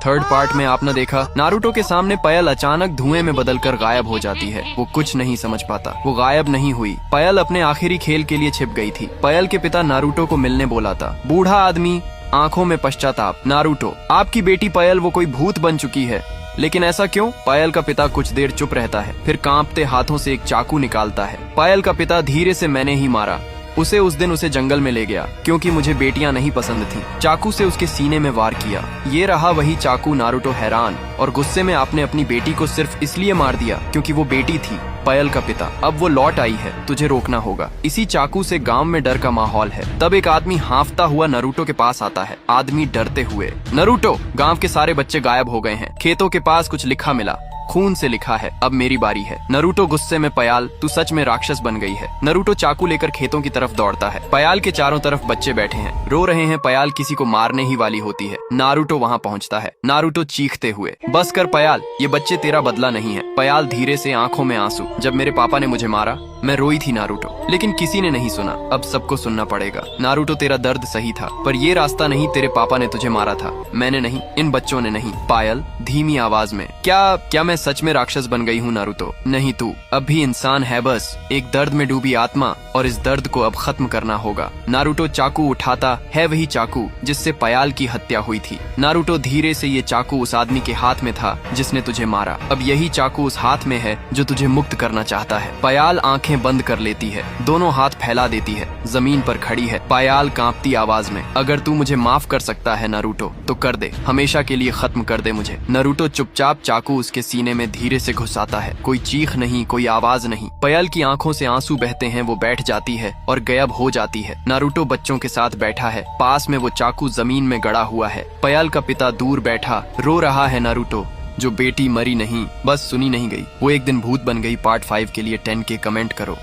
Third part में आपने देखा नारुतो के सामने पायल अचानक धुएं में बदलकर गायब हो जाती है। वो कुछ नहीं समझ पाता, वो गायब नहीं हुई, पायल अपने आखिरी खेल के लिए छिप गई थी। पायल के पिता नारुतो को मिलने बोला था। बूढ़ा आदमी, आंखों में पश्चाताप। नारुतो, आपकी बेटी पायल वो कोई भूत बन चुकी है। लेकिन ऐसा क्यों? पायल का पिता कुछ देर चुप रहता है, फिर कांपते हाथों से एक चाकू निकालता है। पायल का पिता धीरे से, मैंने ही मारा उस दिन उसे जंगल में ले गया क्योंकि मुझे बेटियां नहीं पसंद थी। चाकू से उसके सीने में वार किया। ये रहा वही चाकू। नारुतो हैरान और गुस्से में, आपने अपनी बेटी को सिर्फ इसलिए मार दिया क्योंकि वो बेटी थी। पायल का पिता, अब वो लौट आई है, तुझे रोकना होगा। इसी चाकू से गांव में डर का माहौल है। तब एक आदमी हांफता हुआ नारुतो के पास आता है। आदमी डरते हुए, नारुतो, गांव के सारे बच्चे गायब हो गए हैं। खेतों के पास कुछ लिखा मिला, खून से लिखा है, अब मेरी बारी है। नारुतो गुस्से में, पायल तू सच में राक्षस बन गई है। नारुतो चाकू लेकर खेतों की तरफ दौड़ता है। पायल के चारों तरफ बच्चे बैठे हैं, रो रहे हैं। पायल किसी को मारने ही वाली होती है। नारुतो वहाँ पहुँचता है। नारुतो चीखते हुए, बस कर पायल, ये बच्चे तेरा बदला नहीं है। पायल धीरे से, आंखों में आंसू, जब मेरे पापा ने मुझे मारा मैं रोई थी नारुतो, लेकिन किसी ने नहीं सुना। अब सबको सुनना पड़ेगा। नारुतो, तेरा दर्द सही था, पर ये रास्ता नहीं। तेरे पापा ने तुझे मारा था, मैंने नहीं, इन बच्चों ने नहीं। पायल धीमी आवाज में, क्या मैं सच में राक्षस बन गई हूँ नारुतो? नहीं, तू अब भी इंसान है, बस एक दर्द में डूबी आत्मा, और इस दर्द को अब खत्म करना होगा। नारुतो चाकू उठाता है, वही चाकू जिससे पायल की हत्या हुई थी। नारुतो धीरे से, ये चाकू उस आदमी के हाथ में था जिसने तुझे मारा। अब यही चाकू उस हाथ में है जो तुझे मुक्त करना चाहता है। पायल आंखें बंद कर लेती है, दोनों हाथ फैला देती है, जमीन पर खड़ी है। पायल कांपती आवाज में, अगर तू मुझे माफ कर सकता है नारुतो तो कर दे, हमेशा के लिए खत्म कर दे मुझे। नारुतो चुपचाप चाकू उसके सीने में धीरे से घुसाता है। कोई चीख नहीं, कोई आवाज नहीं। पायल की आंखों से आंसू बहते हैं। वो बैठ जाती है और गायब हो जाती है। नारुतो बच्चों के साथ बैठा है, पास में वो चाकू जमीन में गड़ा हुआ है। पायल का पिता दूर बैठा रो रहा है। नारुतो, जो बेटी मरी नहीं, बस सुनी नहीं गई, वो एक दिन भूत बन गई। पार्ट 5 के लिए 10K कमेंट करो।